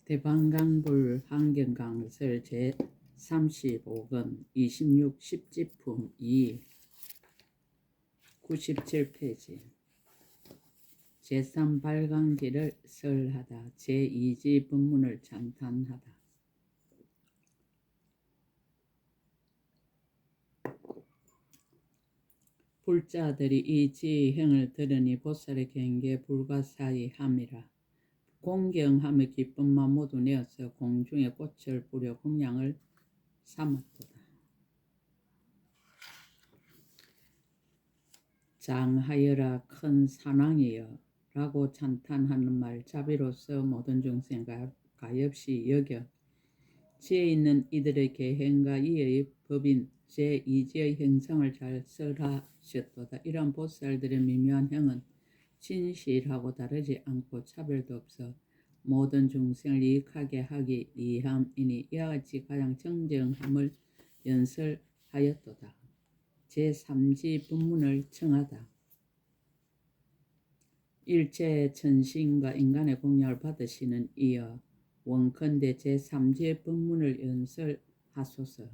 대방강불 환경강설 제35권 26 10지품 2 97페이지 제3발광기를 설하다. 제2지 법문을 찬탄하다. 불자들이 이 지행을 들으니 보살의 경계에 불가사의함이라. 공경하며 기쁨만 모두 내어서 공중에 꽃을 뿌려供양을 삼았도다. 장하여라 큰 산왕이여 라고 찬탄하는 말 자비로서 모든 중생과 가엾이 여겨 지혜 있는 이들의 계행과 이의 법인 제2지의 형성을 잘 설하셨도다. 이러한 보살들의 미묘한 행은 진실하고 다르지 않고 차별도 없어 모든 중생을 이익하게 하기 위함이니 이와 같이 가장 정정함을 연설하였도다. 제3지 법문을 청하다. 일체 천신과 인간의 공양을 받으시는 이여 원컨대 제3지의 법문을 연설하소서.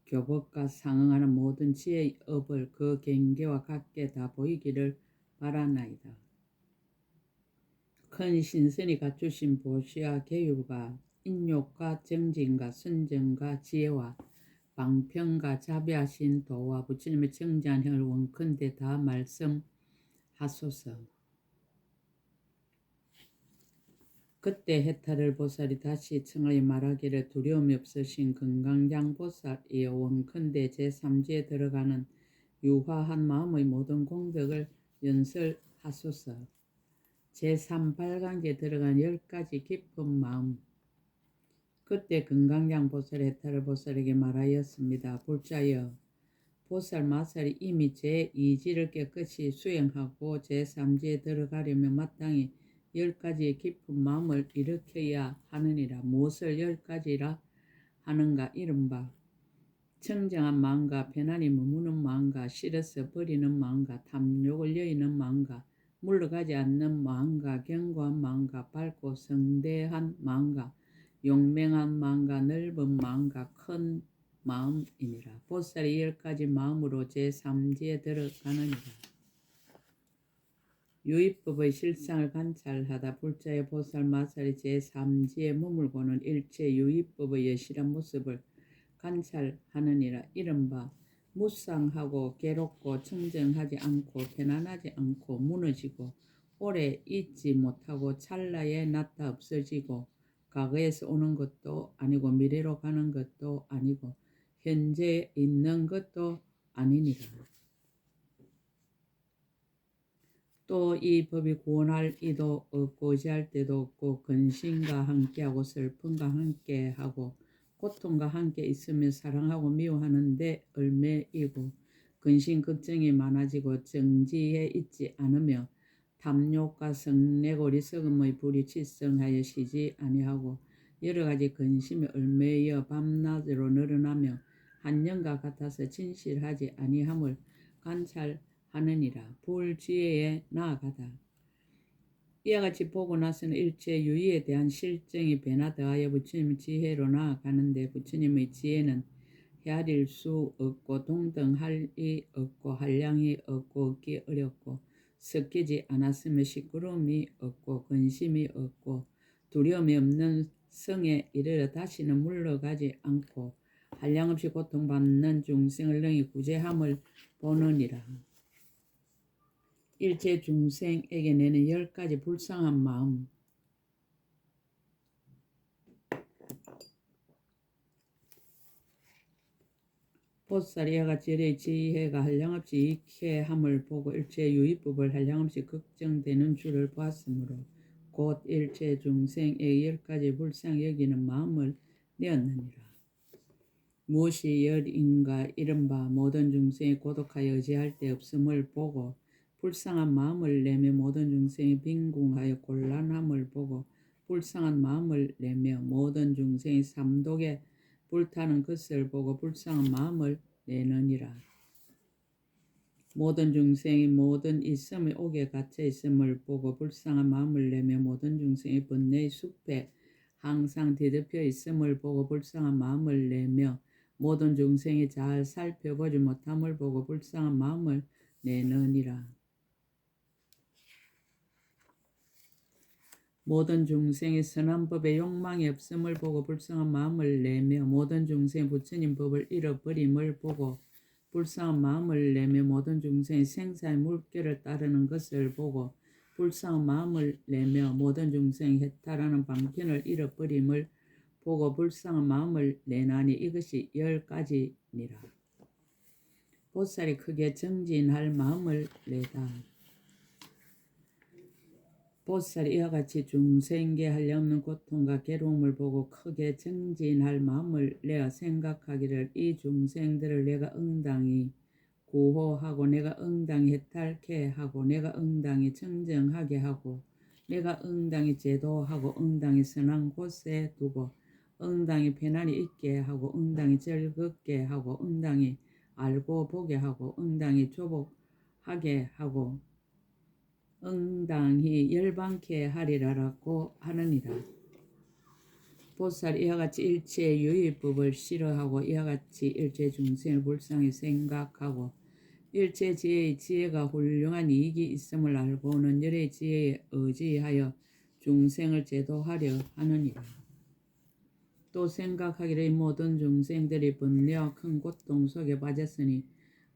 교법과 상응하는 모든 지혜의 업을 그 경계와 같게 다 보이기를 바라나이다. 큰 신선이 갖추신 보시와 계율과 인욕과 정진과 선정과 지혜와 방평과 자비하신 도와 부처님의 정지한 행을 원컨대 다 말씀하소서. 그때 해탈을 보살이 다시 청하여 말하기를 두려움이 없으신 금강장보살이여 원컨대 제3지에 들어가는 유화한 마음의 모든 공덕을 연설하소서. 제3발광지에 들어간 10가지 깊은 마음. 그때 금강장보살이 해탈을 보살에게 말하였습니다. 불자여 보살 마살이 이미 제2지를 깨끗이 수행하고 제3지에 들어가려면 마땅히 10가지의 깊은 마음을 일으켜야 하느니라. 무엇을 10가지라 하는가? 이른바 청정한 마음과 편안히 머무는 마음과 싫어서 버리는 마음과 탐욕을 여의는 마음과 물러가지 않는 마음과 견고한 마음과 밝고 성대한 마음과 용맹한 마음과 넓은 마음과 큰 마음이니라. 보살이 10가지 마음으로 제3지에 들어가느니라. 유의법의 실상을 관찰하다. 불자의 보살 마살이 제3지에 머물고는 일체 유의법의 여실한 모습을 관찰하느니라. 이른바 무상하고 괴롭고 청정하지 않고 편안하지 않고 무너지고 오래 있지 못하고 찰나에 났다 없어지고 과거에서 오는 것도 아니고 미래로 가는 것도 아니고 현재 있는 것도 아니니라. 또 이 법이 구원할 이도 없고 의지할 때도 없고 근심과 함께하고 슬픔과 함께하고 고통과 함께 있으며 사랑하고 미워하는데 얽매이고 근심 걱정이 많아지고 정지에 있지 않으며 탐욕과 성내고 어리석음의 불이 치성하여 쉬지 아니하고 여러가지 근심에 얽매여 밤낮으로 늘어나며 한년과 같아서 진실하지 아니함을 관찰하느니라. 불지혜에 나아가다. 이와 같이 보고 나서는 일체 유의에 대한 실정이 변화되어 부처님의 지혜로 나아가는데 부처님의 지혜는 헤아릴 수 없고 동등할 리 없고 한량이 없고 얻기 어렵고 섞이지 않았으며 시끄러움이 없고 근심이 없고 두려움이 없는 성에 이르러 다시는 물러가지 않고 한량없이 고통받는 중생을 능히 구제함을 보느니라. 일체 중생에게 내는 10가지 불쌍한 마음. 보살이 이와 같이 열의 지혜가 한량없이 익해함을 보고 일체 유의법을 한량없이 걱정되는 줄을 보았으므로 곧 일체 중생의 10가지 불쌍히 여기는 마음을 내었느니라. 무엇이 열인가? 이른바 모든 중생이 고독하여 의지할 데 없음을 보고 불쌍한 마음을 내며 모든 중생이 빈궁하여 곤란함을 보고 불쌍한 마음을 내며 모든 중생이 삼독에 불타는 것을 보고 불쌍한 마음을 내느니라. 모든 중생이 모든 있음의 옥에 갇혀 있음을 보고 불쌍한 마음을 내며 모든 중생이 번뇌의 숲에 항상 뒤덮여 있음을 보고 불쌍한 마음을 내며 모든 중생이 잘 살펴보지 못함을 보고 불쌍한 마음을 내느니라. 모든 중생이 선한 법에 욕망이 없음을 보고 불쌍한 마음을 내며 모든 중생이 부처님 법을 잃어버림을 보고 불쌍한 마음을 내며 모든 중생이 생사의 물결을 따르는 것을 보고 불쌍한 마음을 내며 모든 중생이 해탈하는 방편을 잃어버림을 보고 불쌍한 마음을 내나니 이것이 10가지니라. 보살이 크게 정진할 마음을 내다. 보살이 이와 같이 중생에게 한량없는 고통과 괴로움을 보고 크게 정진할 마음을 내어 생각하기를 이 중생들을 내가 응당히 구호하고 내가 응당히 해탈케 하고 내가 응당히 청정하게 하고 내가 응당히 제도하고 응당히 선한 곳에 두고 응당히 편안히 있게 하고 응당히 즐겁게 하고 응당히 알고 보게 하고 응당히 조복하게 하고 응당히 열방케 하리라라고 하느니라. 보살이 이와 같이 일체의 유의법을 싫어하고 이와 같이 일체 중생을 불쌍히 생각하고 일체 지혜의 지혜가 훌륭한 이익이 있음을 알고는 열의 지혜에 의지하여 중생을 제도하려 하느니라. 또 생각하기를 이 모든 중생들이 번뇌와 큰 고통 속에 빠졌으니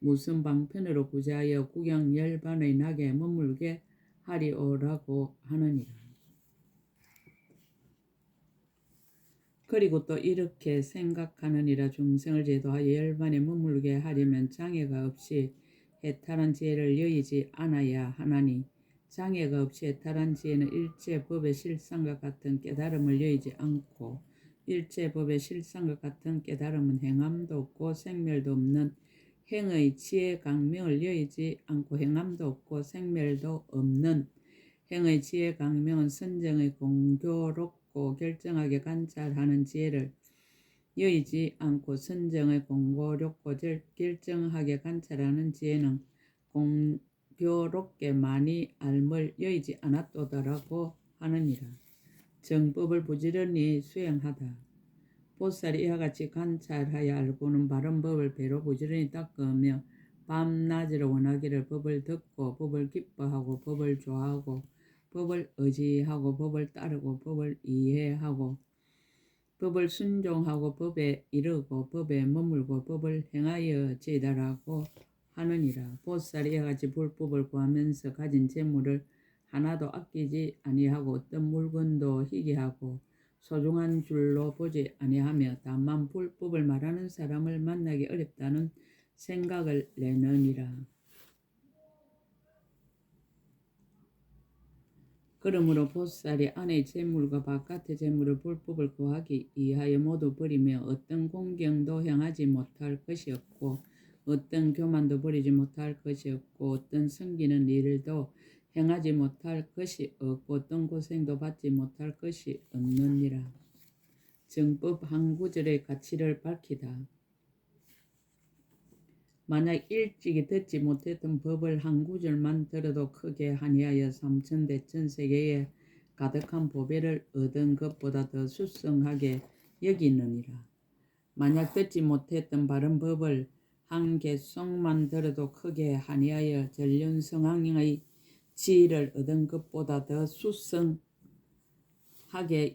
무슨 방편으로 구제하여 구경 열반의 낙에 머물게 하리오라고 하느니라. 그리고 또 이렇게 생각하느니라. 중생을 제도하여 열반에 머물게 하려면 장애가 없이 해탈한 지혜를 여의지 않아야 하나니 장애가 없이 해탈한 지혜는 일체 법의 실상과 같은 깨달음을 여의지 않고 일체 법의 실상과 같은 깨달음은 행함도 없고 생멸도 없는 행의 지혜 강명을 여의지 않고 행함도 없고 생멸도 없는 행의 지혜 강명은 선정의 공교롭고 결정하게 관찰하는 지혜를 여의지 않고 선정의 공교롭고 결정하게 관찰하는 지혜는 공교롭게 많이 알물 여의지 않았도다라고 하느니라. 정법을 부지런히 수행하다. 보살이 이와 같이 관찰하여 알고는 바른 법을 배로 부지런히 닦으며 밤낮으로 원하기를 법을 듣고 법을 기뻐하고 법을 좋아하고 법을 의지하고 법을 따르고 법을 이해하고 법을 순종하고 법에 이르고 법에 머물고 법을 행하여 제다라고 하느니라. 보살이 이와 같이 불법을 구하면서 가진 재물을 하나도 아끼지 아니하고 어떤 물건도 희귀하고 소중한 줄로 보지 아니하며 다만 불법을 말하는 사람을 만나기 어렵다는 생각을 내느니라. 그러므로 보살이 안의 재물과 바깥의 재물을 불법을 구하기 위하여 모두 버리며 어떤 공경도 행하지 못할 것이 없고 어떤 교만도 버리지 못할 것이 없고 어떤 섬기는 일도 행하지 못할 것이 없고 어떤 고생도 받지 못할 것이 없느니라. 정법 한 구절의 가치를 밝히다. 만약 일찍이 듣지 못했던 법을 한 구절만 들어도 크게 한이하여 삼천대천세계에 가득한 보배를 얻은 것보다 더 수성하게 여기느니라. 만약 듣지 못했던 바른 법을 한 개송만 들어도 크게 한이하여 전륜성황의 지혜를 얻은 것보다 더 수성하게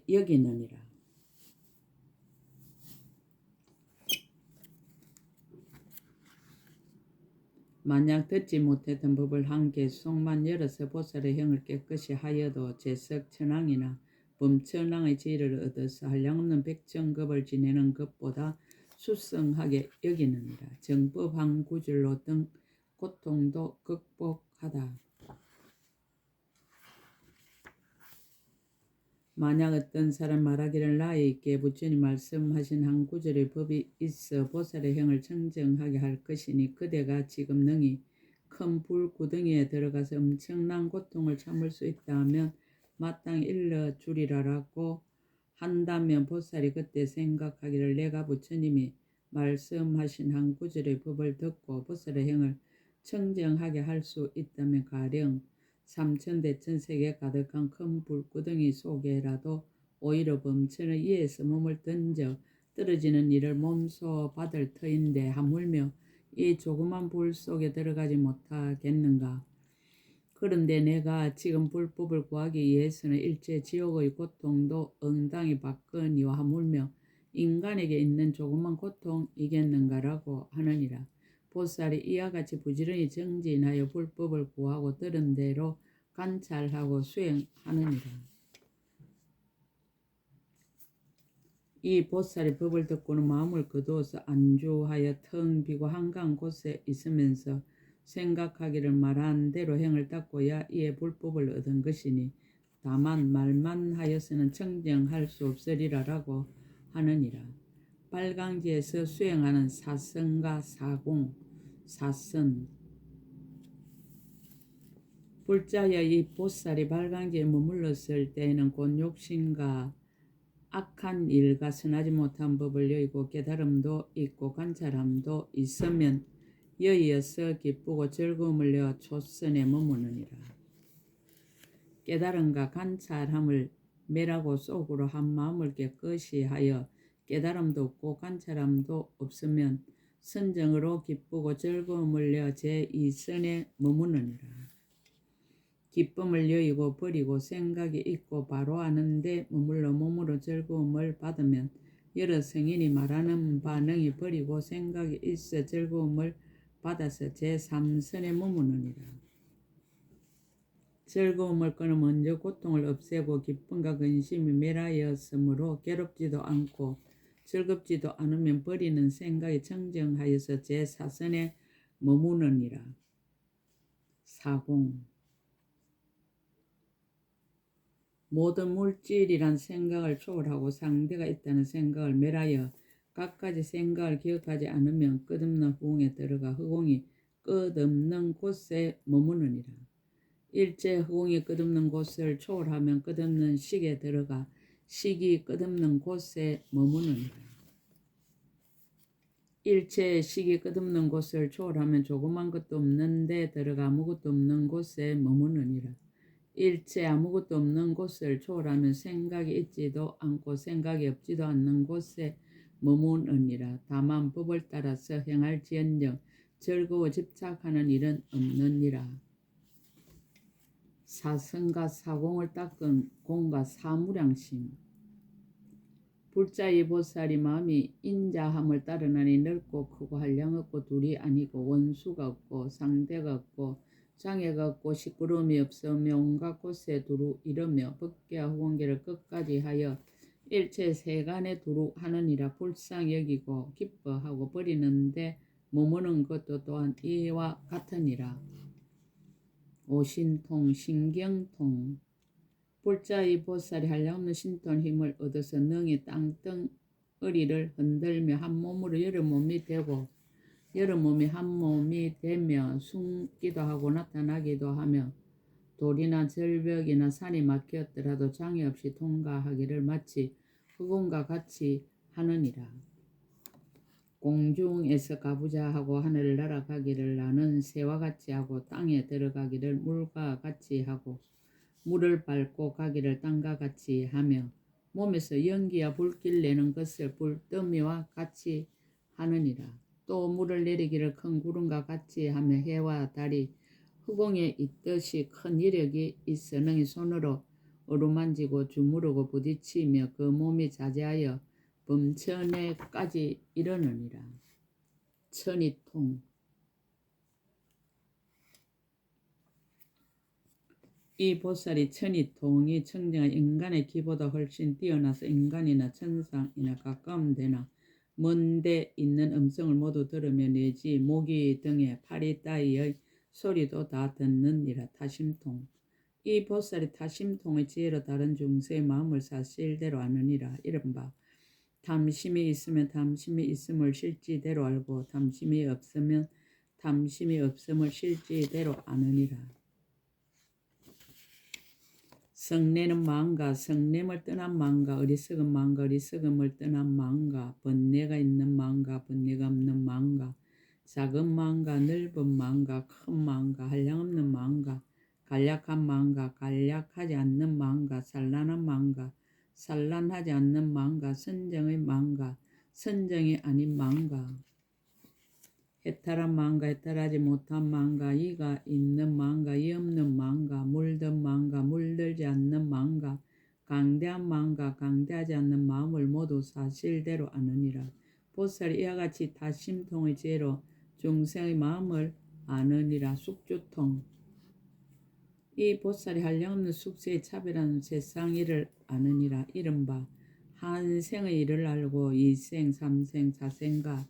여기느니라. 만약 듣지 못했던 법을 한 개송만 열어서 보살의 형을 깨끗이 하여도 제석천왕이나 범천왕의 지혜를 얻어서 한량없는 백천급을 지내는 것보다 수성하게 여기느니라. 정법 한 구절로 얻은 고통도 극복하다. 만약 어떤 사람 말하기를 나에게 부처님 말씀하신 한 구절의 법이 있어 보살의 형을 청정하게 할 것이니 그대가 지금 능히 큰 불구덩이에 들어가서 엄청난 고통을 참을 수 있다 하면 마땅히 일러주리라라고 한다면 보살이 그때 생각하기를 내가 부처님이 말씀하신 한 구절의 법을 듣고 보살의 형을 청정하게 할 수 있다면 가령 삼천대천세계 가득한 큰 불구덩이 속에라도 오히려 범천의 이에서 몸을 던져 떨어지는 일을 몸소 받을 터인데 하물며 이 조그만 불 속에 들어가지 못하겠는가. 그런데 내가 지금 불법을 구하기 위해서는 일체 지옥의 고통도 응당히 받거니와 하물며 인간에게 있는 조그만 고통이겠는가라고 하느니라. 보살이 이와 같이 부지런히 정진하여 불법을 구하고 들은 대로 관찰하고 수행하느니라. 이 보살이 법을 듣고는 마음을 거두어서 안주하여 텅 비고 한가한 곳에 있으면서 생각하기를 말한 대로 행을 닦고야 이에 불법을 얻은 것이니 다만 말만 하여서는 청정할 수 없으리라라고 하느니라. 빨강지에서 수행하는 사선과 사공, 사선. 불자여 이 보살이 빨강지에 머물렀을 때에는 곧 욕심과 악한 일과 선하지 못한 법을 여의고 깨달음도 있고 관찰함도 있으면 여이어서 기쁘고 즐거움을 내어 초선에 머무느니라. 깨달음과 관찰함을 매라고 속으로 한 마음을 깨끗이 하여 깨달음도 없고 관찰함도 없으면 선정으로 기쁘고 즐거움을 내어 제2선에 머무느니라. 기쁨을 여의고 버리고 생각이 있고 바로 아는데 머물러 몸으로 즐거움을 받으면 여러 성인이 말하는 반응이 버리고 생각이 있어 즐거움을 받아서 제3선에 머무느니라. 즐거움을 끊어 먼저 고통을 없애고 기쁨과 근심이 멸하였으므로 괴롭지도 않고 즐겁지도 않으면 버리는 생각이 청정하여서 제4선에 머무느니라. 사공. 모든 물질이란 생각을 초월하고 상대가 있다는 생각을 멸하여 갖가지 생각을 기억하지 않으면 끝없는 후공에 들어가 허공이 끝없는 곳에 머무느니라. 일체 허공이 끝없는 곳을 초월하면 끝없는 식에 들어가 식이 끝없는 곳에 머무느니라. 일체 식이 끝없는 곳을 초월하면 조그만 것도 없는 데 들어가 아무것도 없는 곳에 머무느니라. 일체 아무것도 없는 곳을 초월하면 생각이 있지도 않고 생각이 없지도 않는 곳에 머무느니라. 다만 법을 따라서 행할지언정 즐거워 집착하는 일은 없느니라. 사성과 사공을 닦은 공과 사무량심. 불자의 보살이 마음이 인자함을 따르나니 넓고 크고 한량없고 둘이 아니고 원수가 없고 상대가 없고 장애가 없고 시끄러움이 없으며 온갖 곳에 두루 이르며 법계와 후공계를 끝까지 하여 일체 세간에 두루 하느니라. 불쌍히 여기고 기뻐하고 버리는데 머무는 것도 또한 이와 같으니라. 오신통 신경통. 불자의 보살이 한량없는 신통 힘을 얻어서 능히 땅덩어리를 흔들며 한 몸으로 여러 몸이 되고 여러 몸이 한 몸이 되며 숨기도 하고 나타나기도 하며 돌이나 절벽이나 산이 막혔더라도 장애 없이 통과하기를 마치 흑원과 같이 하느니라. 공중에서 가보자 하고 하늘을 날아가기를 나는 새와 같이 하고 땅에 들어가기를 물과 같이 하고 물을 밟고 가기를 땅과 같이 하며 몸에서 연기와 불길 내는 것을 불더미와 같이 하느니라. 또 물을 내리기를 큰 구름과 같이 하며 해와 달이 허공에 있듯이 큰 이력이 있어 능히 손으로 어루만지고 주무르고 부딪히며 그 몸이 자제하여 범천에까지 이르느니라. 천이통. 이 보살이 천이통이 청정한 인간의 기보다 훨씬 뛰어나서 인간이나 천상이나 가까운 데나 먼데 있는 음성을 모두 들으며 내지 모기 등의 파리 따위의 소리도 다 듣느니라. 타심통. 이 보살이 타심통의 지혜로 다른 중세의 마음을 사실대로 아느니라. 이른바 탐심이 있으면 탐심이 있음을 실지대로 알고 탐심이 없으면 탐심이 없음을 실지대로 아느니라. 성내는 마음과 성냄을 떠난 마음과 어리석은 마음과 어리석음을 떠난 마음과 번뇌가 있는 마음과 번뇌가 없는 마음과 작은 마음과 넓은 마음과 큰 마음과 한량없는 마음과 간략한 마음과 간략하지 않는 마음과 산란한 마음과 산란하지 않는 망가, 선정의 망가, 선정이 아닌 망가, 해탈한 망가, 해탈하지 못한 망가, 이가 있는 망가, 이 없는 망가, 물든 망가, 물들지 않는 망가, 강대한 망가, 강대하지 않는 마음을 모두 사실대로 아느니라. 보살이 이와 같이 다심통의 죄로 중생의 마음을 아느니라. 숙주통. 이 보살이 한량없는 숙세의 차별한 세상 일을 아느니라. 이른바 한 생의 일을 알고 이생, 삼생, 사생과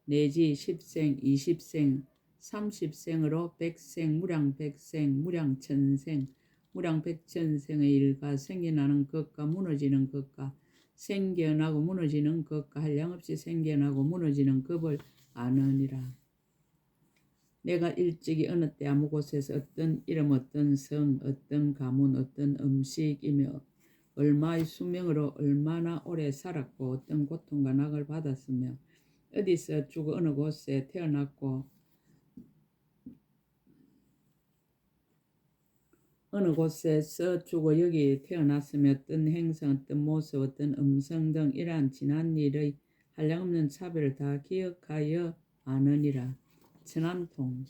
내지 10생, 20생, 30생으로 백생, 무량백생, 무량천생, 무량백천생의 일과 생겨나는 것과 무너지는 것과 생겨나고 무너지는 것과 한량없이 생겨나고 무너지는 것을 아느니라. 내가 일찍이 어느 때 아무 곳에서 어떤 이름, 어떤 성, 어떤 가문, 어떤 음식이며 얼마의 수명으로 얼마나 오래 살았고 어떤 고통과 낙을 받았으며 어디서 죽어 어느 곳에 태어났고 어느 곳에서 죽어 여기 태어났으며 어떤 행성, 어떤 모습, 어떤 음성 등 이러한 지난 일의 한량없는 차별을 다 기억하여 아느니라. 천안통.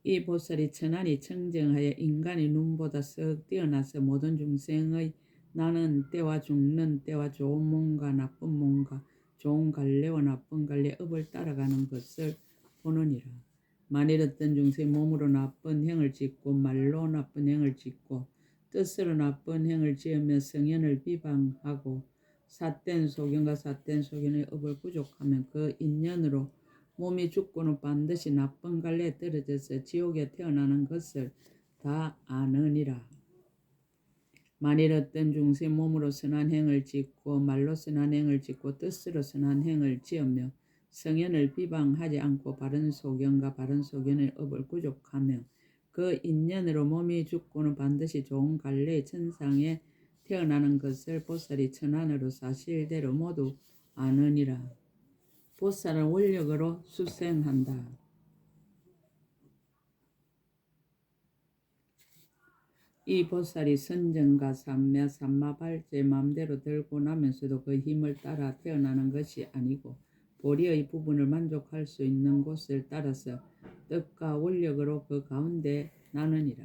이 보살이 천안이 청정하여 인간의 눈보다 썩 뛰어나서 모든 중생의 나는 때와 죽는 때와 좋은 몸과 나쁜 몸과 좋은 갈래와 나쁜 갈래 업을 따라가는 것을 보느니라. 만일 어떤 중생 몸으로 나쁜 행을 짓고 말로 나쁜 행을 짓고 뜻으로 나쁜 행을 지으며 성현을 비방하고 삿된 소견과 삿된 소견의 업을 부족하면 그 인연으로 몸이 죽고는 반드시 나쁜 갈래에 떨어져서 지옥에 태어나는 것을 다 아느니라. 만일 어떤 중생 몸으로 선한 행을 짓고 말로 선한 행을 짓고 뜻으로 선한 행을 지으며 성현을 비방하지 않고 바른 소견과 바른 소견의 업을 구족하며 그 인연으로 몸이 죽고는 반드시 좋은 갈래의 천상에 태어나는 것을 보살이 천안으로 사실대로 모두 아느니라. 보살은 원력으로 수생한다. 이 보살이 선정과 삼매, 삼마발제 맘대로 들고 나면서도 그 힘을 따라 태어나는 것이 아니고 보리의 부분을 만족할 수 있는 곳을 따라서 뜻과 원력으로 그 가운데 나느니라.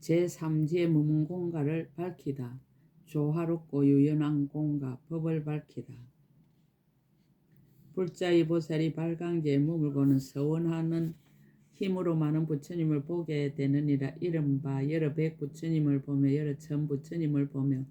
제3지의 무문공가를 밝히다. 조화롭고 유연한 공가, 법을 밝히다. 불자의 보살이 발강제에 머물고는 서원하는 힘으로 많은 부처님을 보게 되느니라. 이른바 여러 백 부처님을 보며 여러 천 부처님을 보며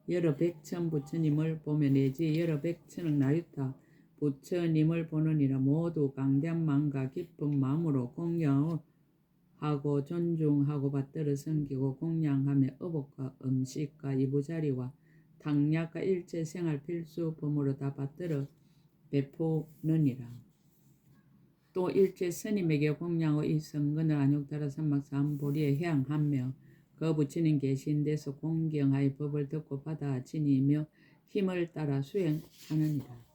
여러 백천 부처님을 보며 내지 여러 백천억 나유타 부처님을 보느니라. 모두 강대한 마음과 깊은 마음으로 공경하고 존중하고 받들어 섬기고 공양하며 어복과 음식과 이부자리와 당약과 일체 생활 필수품으로 다 받들어 베푸느니라. 또 일체 스님에게 공양하고 이 성근을 안욕따라 삼막사암보리에 향하며 그 부처님 계신 데서 공경하여 법을 듣고 받아 지니며 힘을 따라 수행하느니라.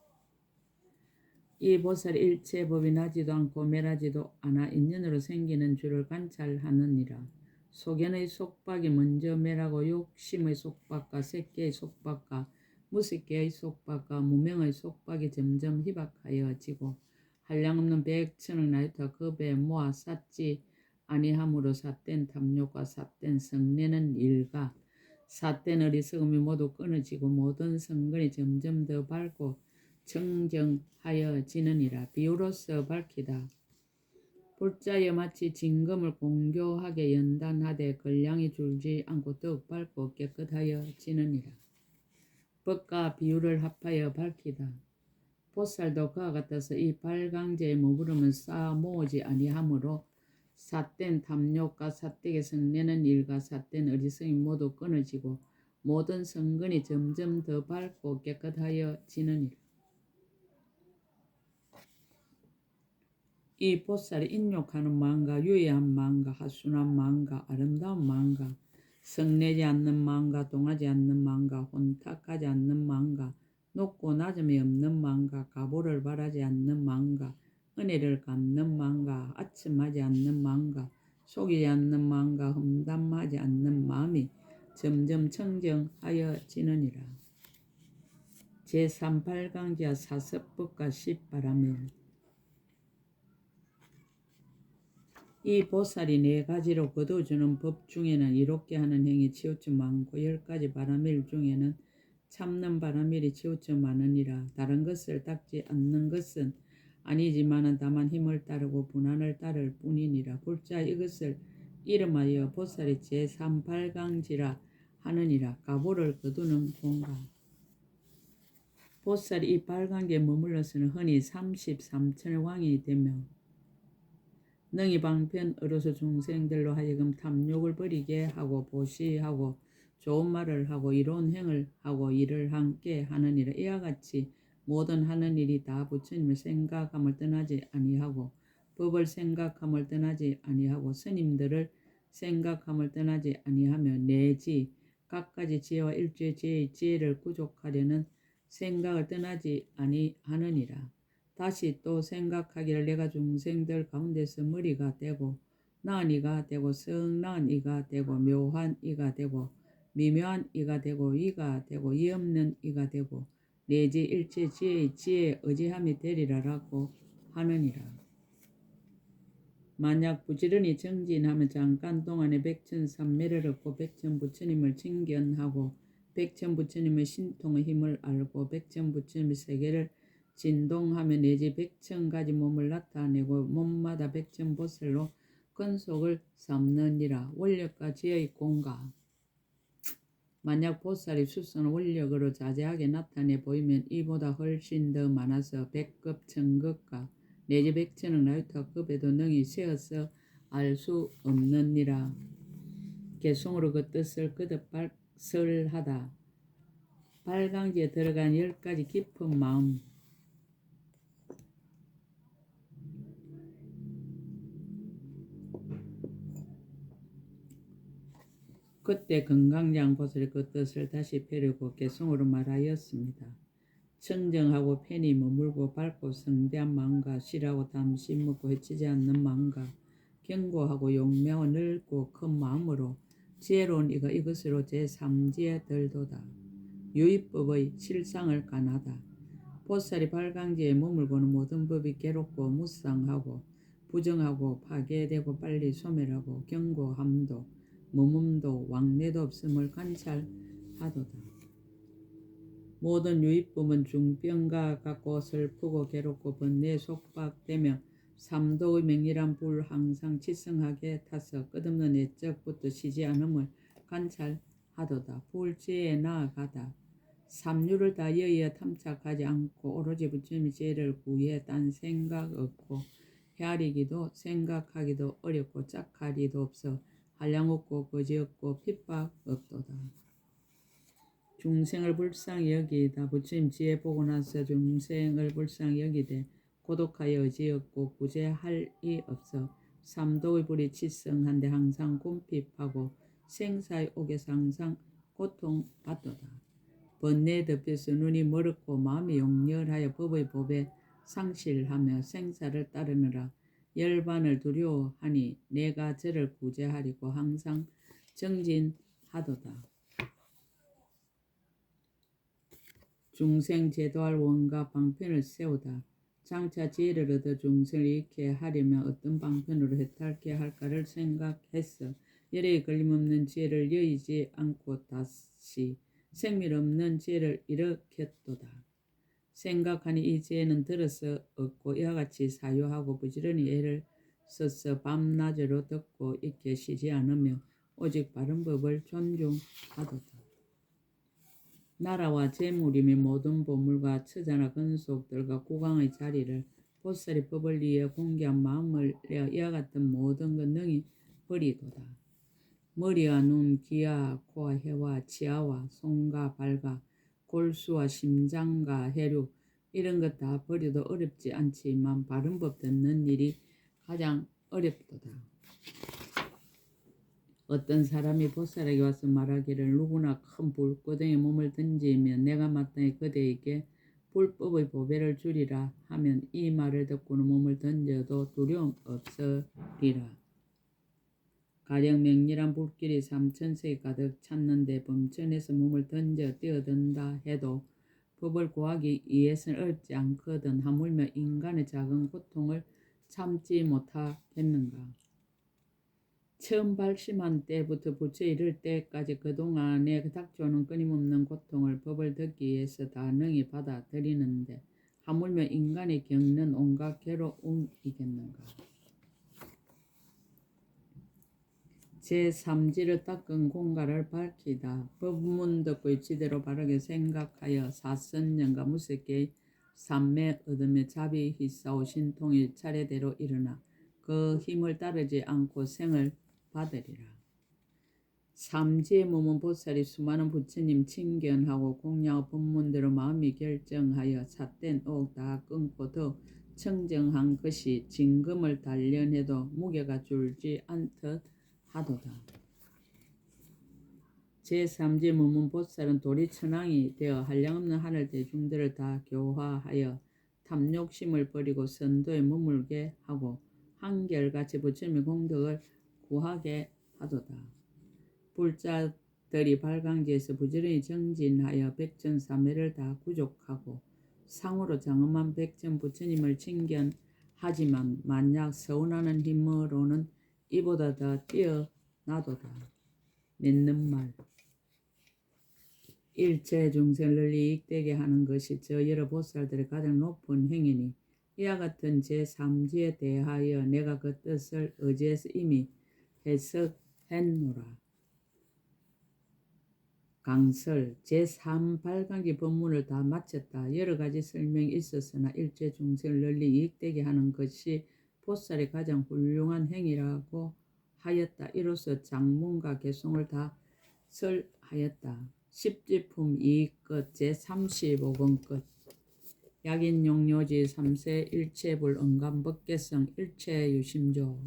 이 보살이 일체 법이 나지도 않고 멸하지도 않아 인연으로 생기는 줄을 관찰하느니라. 소견의 속박이 먼저 멸하고 욕심의 속박과 색계의 속박과 무색계의 속박과 무명의 속박이 점점 희박하여지고 한량없는 백천억 나이터 그 배에 모아 쌓지 아니함으로 삿된 탐욕과 삿된 성내는 일과 삿된 어리석음이 모두 끊어지고 모든 성근이 점점 더 밝고 청정하여지느니라. 비유로서 밝히다. 불자여 마치 진금을 공교하게 연단하되 걸량이 줄지 않고 더욱 밝고 깨끗하여지느니라. 법과 비유를 합하여 밝히다. 보살도 그와 같아서 이 발강제에 머무르면 쌓아 모으지 아니하므로 삿된 탐욕과 삿되게 성내는 일과 삿된 어리석음이 모두 끊어지고 모든 성근이 점점 더 밝고 깨끗하여지느니라. 이 보살이 인욕하는 마음과 유의한 마음과 하순한 마음과 아름다운 마음과 성내지 않는 마음과 동하지 않는 마음과 혼탁하지 않는 마음과 높고 낮음이 없는 마음과 가보를 바라지 않는 마음과 은혜를 갚는 마음과 아첨하지 않는 마음과 속이지 않는 마음과 험담하지 않는 마음이 점점 청정하여지느니라. 제3발강지하 사섭법과 10바라밀. 이 보살이 4가지로 거두어주는 법 중에는 이롭게 하는 행위 치우쳐 많고 10가지 바라밀 중에는 참는 바라밀이 치우쳐 많으니라. 다른 것을 닦지 않는 것은 아니지만은 다만 힘을 따르고 분한을 따를 뿐이니라. 굴자 이것을 이름하여 보살이 제3발강지라 하느니라. 가보를 거두는 공간. 보살이 이 발강지에 머물러서는 흔히 33천의 왕이 되며 능히 방편으로서 중생들로 하여금 탐욕을 버리게 하고 보시하고 좋은 말을 하고 이로운 행을 하고 일을 함께 하느니라. 이와 같이 모든 하는 일이 다 부처님을 생각함을 떠나지 아니하고 법을 생각함을 떠나지 아니하고 스님들을 생각함을 떠나지 아니하며 내지 각가지 지혜와 일체 지혜의 지혜를 구족하려는 생각을 떠나지 아니하느니라. 다시 또 생각하기를 내가 중생들 가운데서 머리가 되고 나은 이가 되고 성나은 이가 되고 묘한 이가 되고 미묘한 이가 되고 이가 되고 이 없는 이가 되고 내지 일체 지혜의 지혜에 의지함이 되리라라고 하느니라. 만약 부지런히 정진하면 잠깐 동안에 백천삼매를 얻고 백천부처님을 칭견하고 백천부처님의 신통의 힘을 알고 백천부처님의 세계를 진동하며 내지 100,000가지 몸을 나타내고 몸마다 100,000보살로 근속을 삼느니라. 원력과 지혜의 공가. 만약 보살이 수선 원력으로 자세하게 나타내 보이면 이보다 훨씬 더 많아서 100급, 1000급과 내지 100,000억 나유타급에도 능히 세어서 알 수 없느니라. 개송으로 그 뜻을 거듭 설하다. 발강지에 들어간 10가지 깊은 마음. 그때 건강장 보살이 그 뜻을 다시 펴려고 개성으로 말하였습니다. 청정하고 편히 머물고 밝고 성대한 마음과 실하고 담시 먹고 해치지 않는 마음과 견고하고 용맹하고 넓고 큰 마음으로 지혜로운 이가 이것으로 제3지에 들도다. 유의법의 실상을 간하다. 보살이 발강지에 머물고는 모든 법이 괴롭고 무상하고 부정하고 파괴되고 빨리 소멸하고 견고함도 머뭅도 왕래도 없음을 관찰하도다. 모든 유의법은 중병과 같고 슬프고 괴롭고 번뇌에 속박되며 삼도의 맹렬한 불 항상 치성하게 타서 끝없는 애적부터 쉬지 않음을 관찰하도다. 불지에 나아가다. 삼류를 다 여의어 탐착하지 않고 오로지 부처님의 지혜를 구해 딴 생각 없고 헤아리기도 생각하기도 어렵고 짝하리도 없어 한량 없고 거지 없고 핍박 없도다. 중생을 불쌍히 여기다. 부처님 지혜 보고 나서 중생을 불쌍히 여기되 고독하여 의지 없고 구제할 이 없어 삼도의 불이 치성한데 항상 궁핍하고 생사의 옥에서 항상 고통받도다. 번뇌에 덮여서 눈이 멀었고 마음이 용렬하여 법의 법에 상실하며 생사를 따르느라 열반을 두려워하니 내가 저를 구제하리고 항상 정진하도다. 중생 제도할 원과 방편을 세우다. 장차 지혜를 얻어 중생을 잃게 하려면 어떤 방편으로 해탈케 할까를 생각했어. 열애에 걸림없는 지혜를 여의지 않고 다시 생밀없는 지혜를 일으켰도다. 생각하니 이 지혜는 들어서 얻고 이와 같이 사유하고 부지런히 애를 써서 밤낮으로 듣고 있게 쉬지 않으며 오직 바른 법을 존중하도다. 나라와 재물이며 모든 보물과 처자나 근속들과 국왕의 자리를 보살이 법을 위해 공개한 마음을 내어 이와 같은 모든 것 능히 버리도다. 머리와 눈, 귀와 코와 혀와 치아와 손과 발과 골수와 심장과 혈육 이런 것 다 버려도 어렵지 않지만 바른 법 듣는 일이 가장 어렵도다. 어떤 사람이 보살에게 와서 말하기를 누구나 큰 불구덩이에 몸을 던지면 내가 마땅히 그대에게 불법의 보배를 주리라 하면 이 말을 듣고는 몸을 던져도 두려움 없으리라. 가령 맹렬한 불길이 삼천세에 가득 찼는데 범천에서 몸을 던져 뛰어든다 해도 법을 구하기 위해서는 어렵지 않거든 하물며 인간의 작은 고통을 참지 못하겠는가. 처음 발심한 때부터 부처에 이를 때까지 그동안에 닥쳐오는 끊임없는 고통을 법을 듣기 위해서 다 능히 받아들이는데 하물며 인간이 겪는 온갖 괴로움이겠는가. 제3지를 닦은 공갈을 밝히다. 법문 듣고 이치대로 바르게 생각하여 사선년과 무색계의 삼매 얻으며 자비 희싸오 신통일 차례대로 일어나 그 힘을 따르지 않고 생을 받으리라. 삼지의 몸은 보살이 수많은 부처님 친견하고 공양의 법문대로 마음이 결정하여 삿된 옥 다 끊고 더 청정한 것이 징금을 단련해도 무게가 줄지 않듯 하도다. 제3지 문문 보살은 도리천왕이 되어 한량없는 하늘 대중들을 다 교화하여 탐욕심을 버리고 선도에 머물게 하고 한결같이 부처님의 공덕을 구하게 하도다. 불자들이 발광지에서 부지런히 정진하여 백천사매를 다 구족하고 상으로 장엄한 백천 부처님을 칭견하지만 만약 서운하는 힘으로는 이보다 더 뛰어나도다. 맺는 말. 일체 중생을 이익되게 하는 것이 저 여러 보살들의 가장 높은 행위니 이와 같은 제3지에 대하여 내가 그 뜻을 의지해서 이미 해석했노라. 강설 제3발광지 법문을 다 마쳤다. 여러 가지 설명이 있었으나 일체 중생을 널리 이익되게 하는 것이 보살의 가장 훌륭한 행위라고 하였다. 이로써 장문과 개송을 다 설하였다. 십지품 2 끝 제35권 끝. 약인용료지 3세 일체불 응감법계성 일체유심조.